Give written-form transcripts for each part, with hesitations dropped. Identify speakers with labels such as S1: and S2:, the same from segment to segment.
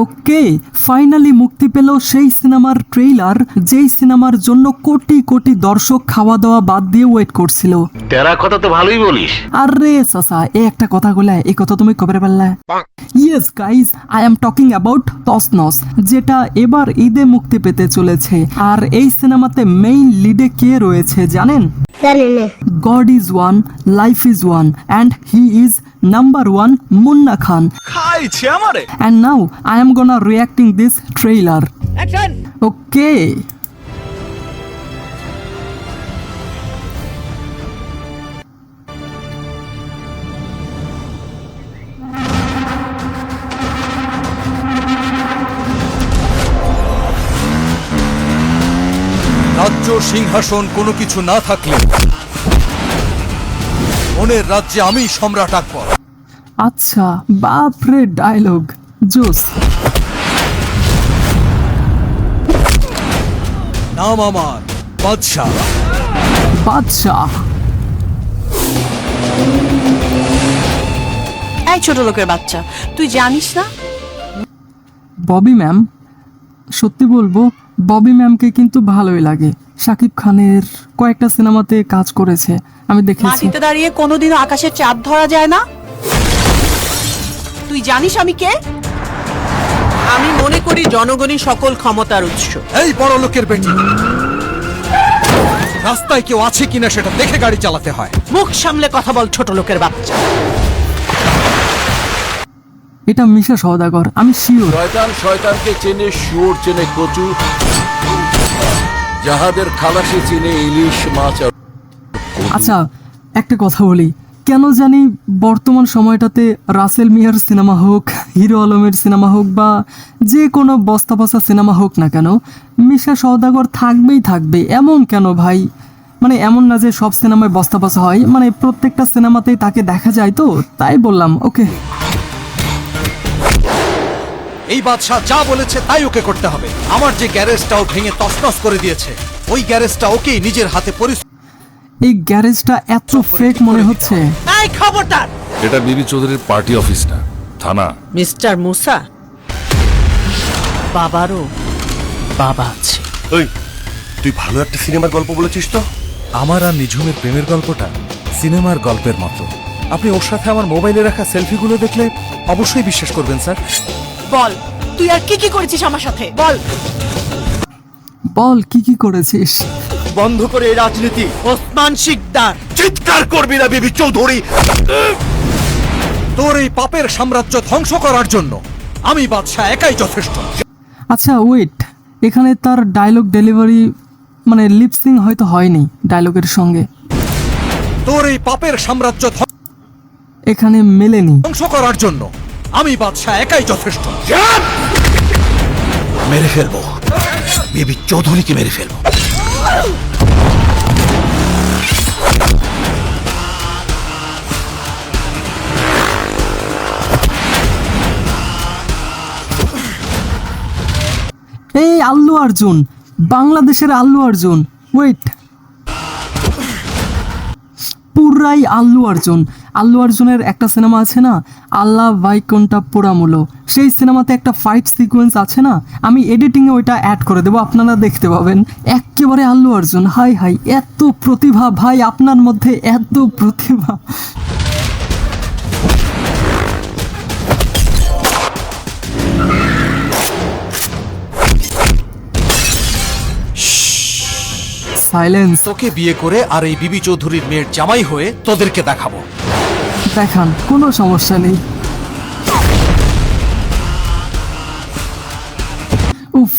S1: ওকে, finally মুক্তি পেল সেই সিনেমার ট্রেইলার, যেই সিনেমার জন্য কোটি কোটি দর্শক খাওয়া দাওয়া বাদ দিয়ে ওয়েট করছিল।
S2: তেরা কথা তো ভালোই বলিস।
S1: আরে সাসা, একটা কথা বলে, এই কথা তুমি কবে পারলে? Yes guys, I am talking about তসনস, যেটা এবার ঈদে মুক্তি পেতে চলেছে। আর এই সিনেমাতে মেইন লিডে কে রয়েছে জানেন? God is one, life is one, and he is number one Munna Khan. And now I am gonna reacting this trailer. Action! Okay.
S3: রাজ্য সিংহাসন কোনো কিছু না থাকলে মনের রাজ্যে আমি সম্রাট আকবর।
S1: আচ্ছা, বাপরে ডায়লগ জোস।
S3: নাম আমার বাদশাহ।
S1: বাদশাহ।
S4: এই ছোট লোকের বাচ্চা, তুই জানিস না?
S1: ববি ম্যাম, সত্যি বলবো ববি ম্যামকে কিন্তু ভালোই লাগে। শাকিব খানের কয়েকটা সিনেমাতে কাজ করেছে, আমি দেখেছি।
S4: মাটিতে দাঁড়িয়ে কোনোদিনও আকাশের চাঁদ ধরা যায় না। তুই জানিস আমি কে? আমি মনে করি জনগণই সকল ক্ষমতার উৎস।
S3: এই বড় লোকের বেটি, রাস্তায় কেউ আছে কিনা সেটা দেখে গাড়ি চালাতে হয়।
S4: মুখ সামলে কথা বল ছোট লোকের বাচ্চা।
S1: এটা মিশা সওদাগর, আমি শিওর।
S2: শয়তান শয়তানকে চেনে, শুয়োর চেনে কচু, যাহাদের খালাসি চেনে ইলিশ মাছ।
S1: আচ্ছা, একটা কথা বলি, কেন জানি বর্তমান সময়টাতে রাসেল মিয়ার সিনেমা হোক, হিরো আলমের সিনেমা হোক, বা যে কোনো বস্তাপচা সিনেমা হোক না কেন, মিশা সওদাগর থাকবেই থাকবে। এমন কেন ভাই? মানে এমন না যে সব সিনেমায় বস্তাপচা হয়, মানে প্রত্যেকটা সিনেমাতেই তাকে দেখা যায়, তো তাই বললাম। ওকে,
S3: এই বাদশাহ যা বলেছে তাই ওকে করতে হবে। আমার যে গ্যারেজটাও ভেঙে তছনছ করে দিয়েছে, ওই গ্যারেজটা ওকেই নিজের হাতে
S1: এই গ্যারেজটা এত ফেক মনে হচ্ছে।
S4: এই খবরদার!
S5: এটা বিবি চৌধুরীর পার্টি অফিস না, থানা।
S4: মিস্টার মুসা, বাবারও বাবা আছে।
S6: ওই, তুই ভালো একটা সিনেমার গল্প বলেছিস তো?
S3: আমার আর নিঝুমের প্রেমের গল্পটা সিনেমার গল্পের মতো। আপনি ওর সাথে আমার মোবাইলে রাখা সেলফিগুলো দেখলে অবশ্যই বিশ্বাস করবেন স্যার।
S4: বল, তুই আর কি কি করেছিস আমার সাথে? বল
S1: বল, কি কি করেছিস?
S6: বন্ধ করে এই রাজনীতি।
S4: ওসমান শিকদার,
S6: চিৎকার করবি না বিবি চৌধুরী।
S3: তোর এই পাপের সাম্রাজ্য ধ্বংস করার জন্য আমি বাদশাহ একাই যথেষ্ট।
S1: আচ্ছা ওয়েট, এখানে তার ডায়লগ ডেলিভারি মানে লিপসিং হয়তো হয়নি ডায়লগের সঙ্গে।
S3: তোর এই পাপের সাম্রাজ্য
S1: এখানে মেলেনি।
S3: ধ্বংস করার জন্য আমি বাদশাহ একাই যথেষ্ট।
S6: মেরে ফেলবো, বিবি চৌধুরীকে মেরে ফেলবো।
S1: এই আল্লু অর্জুন, বাংলাদেশের আল্লু অর্জুন। ওয়েট, পুরাই আল্লু অর্জুন। আল্লু অর্জুনের একটা সিনেমা আছে না, আল্লাহ ভাইকুন্ঠা পুরামুলো, সেই সিনেমাতে একটা ফাইট সিকোয়েন্স আছে না, আমি এডিটিংয়ে ওইটা অ্যাড করে দেবো, আপনারা দেখতে পাবেন। একেবারে আল্লু অর্জুন। হাই হাই, এত প্রতিভা ভাই আপনার মধ্যে, এত প্রতিভা। সাইলেন্স।
S3: তোকে বিয়ে করে আর এই বিবি চৌধুরীর মেয়ের জামাই হয়ে তোদেরকে দেখাবো।
S1: দেখান, কোনো সমস্যা নেই। উফ,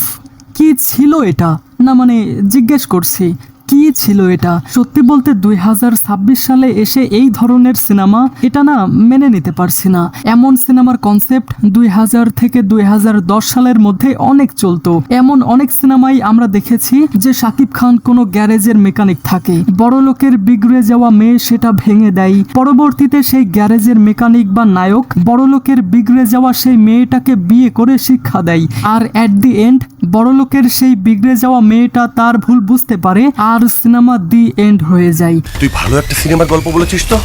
S1: কি ছিল এটা? না মানে জিজ্ঞেস করছি, কি ছিল এটা? সত্যি বলতে 2026 সালে এসে এই ধরনের সিনেমা, এটা না মেনে নিতে পারছি না। এমন সিনেমার কনসেপ্ট 2000 থেকে 2010 সালের মধ্যে অনেক চলতো। এমন অনেক সিনেমাই আমরা দেখেছি যে শাকিব খান কোনো গ্যারেজের মেকানিক থাকে, বড় লোকের বিগড়ে যাওয়া মেয়ে সেটা ভেঙে দেয়, পরবর্তীতে সেই গ্যারেজের মেকানিক বা নায়ক বড় লোকের বিগড়ে যাওয়া সেই মেয়েটাকে বিয়ে করে শিক্ষা দেয়, আর অ্যাট দি এন্ড বড় লোকের সেই বিগড়ে যাওয়া মেয়েটা তার ভুল বুঝতে পারে, আর সিনেমা দি এন্ড হয়ে যায়।
S6: তুই ভালো একটা সিনেমার গল্প বলেছিস তো?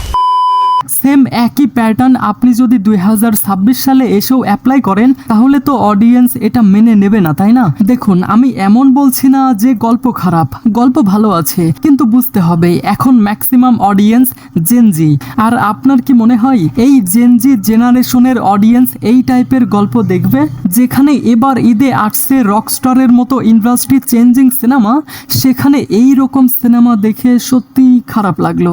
S1: সেম একই প্যাটার্ন আপনি যদি 2026 সালে এসেও অ্যাপ্লাই করেন তাহলে তো অডিয়েন্স এটা মেনে নেবে না, তাই না? দেখুন, আমি এমন বলছি না যে গল্প খারাপ, গল্প ভালো আছে, কিন্তু বুঝতে হবে এখন ম্যাক্সিমাম অডিয়েন্স জেনজি। আর আপনার কি মনে হয় এই জেনজি জেনারেশনের অডিয়েন্স এই টাইপের গল্প দেখবে? যেখানে এবার ঈদে আসছে রকস্টারের মতো ইন্ডাস্ট্রি চেঞ্জিং সিনেমা, সেখানে এই রকম সিনেমা দেখে সত্যি খারাপ লাগলো।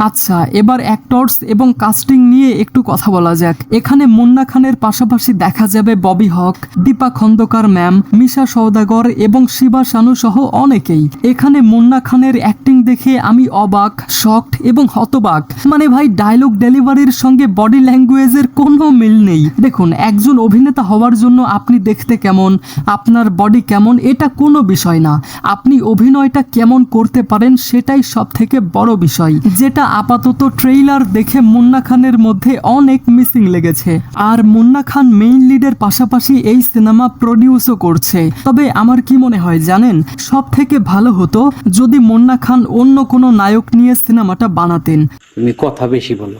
S1: আচ্ছা, এবার অ্যাক্টরস এবং কাস্টিং নিয়ে একটু কথা বলা যাক। এখানে মুন্না খানের পাশাপাশি দেখা যাবে ববি হক, দীপা খন্দকার ম্যাম, মিশা সওদাগর এবং শিবা শানু সহ অনেকেই। এখানে মুন্না খানের অ্যাক্টিং দেখে আমি অবাক, শকড এবং হতবাক। মানে ভাই, ডায়লগ ডেলিভারির সঙ্গে বডি ল্যাঙ্গুয়েজের কোনো মিল নেই। দেখুন, একজন অভিনেতা হওয়ার জন্য আপনি দেখতে কেমন, আপনার বডি কেমন, এটা কোনো বিষয় না। আপনি অভিনয়টা কেমন করতে পারেন সেটাই সব থেকে বড় বিষয়, যেটা আপাতত ট্রেইলার দেখে মুন্না খানের মধ্যে অনেক মিসিং লেগেছে। আর মুন্না খান মেইন লিডের পাশাপাশি এই সিনেমা প্রডিউসও করছে। তবে আমার কি মনে হয় জানেন, সব থেকে ভালো হতো যদি মুন্না খান অন্য কোনো নায়ক নিয়ে সিনেমাটা বানাতেন।
S7: তুমি কথা বেশি বলো,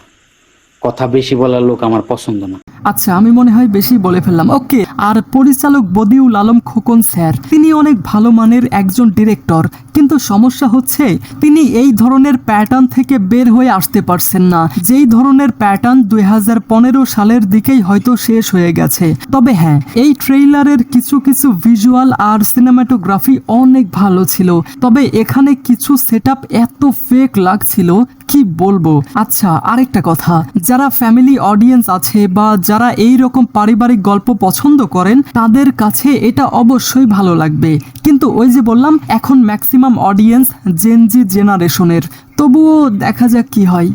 S7: কথা বেশি বলার লোক আমার পছন্দ না।
S1: আচ্ছা, আমি মনে হয় বেশি বলে ফেললাম। ওকে। আর পরিচালক বদিউল আলম খোকন স্যার, তিনি অনেক ভালো মানের একজন ডিরেক্টর, কিন্তু সমস্যা হচ্ছে তিনি এই ধরনের প্যাটার্ন থেকে বের হয়ে আসতে পারছেন না। যেই ধরনের প্যাটার্ন 2015 সালের দিকেই হয়তো শেষ হয়ে গেছে। তবে হ্যাঁ, এই ট্রেইলারের কিছু কিছু ভিজুয়াল আর সিনেমাটোগ্রাফি অনেক ভালো ছিল। তবে এখানে কিছু সেটআপ এত ফেক লাগছিল, কি বলবো। আচ্ছা, আরেকটা কথা, যারা ফ্যামিলি অডিয়েন্স আছে বা যারা এই রকম পারিবারিক গল্প পছন্দ করেন তাদের কাছে এটা অবশ্যই ভালো লাগবে। কিন্তু ওই যে বললাম, এখন ম্যাক্সিমাম অডিয়েন্স জেনজি জেনারেশনের। তবুও দেখা যাক কি হয়।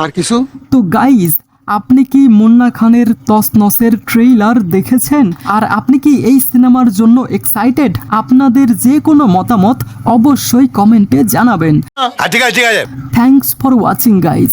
S6: আর কিছু?
S1: তো গাইজ, আপনি কি মুন্না খানের তসনসের ট্রেইলার দেখেছেন? আর আপনি কি এই সিনেমার জন্য এক্সাইটেড? আপনাদের যে কোনো মতামত অবশ্যই কমেন্টে জানাবেন।
S6: ঠিক আছে।
S1: Thanks for watching guys.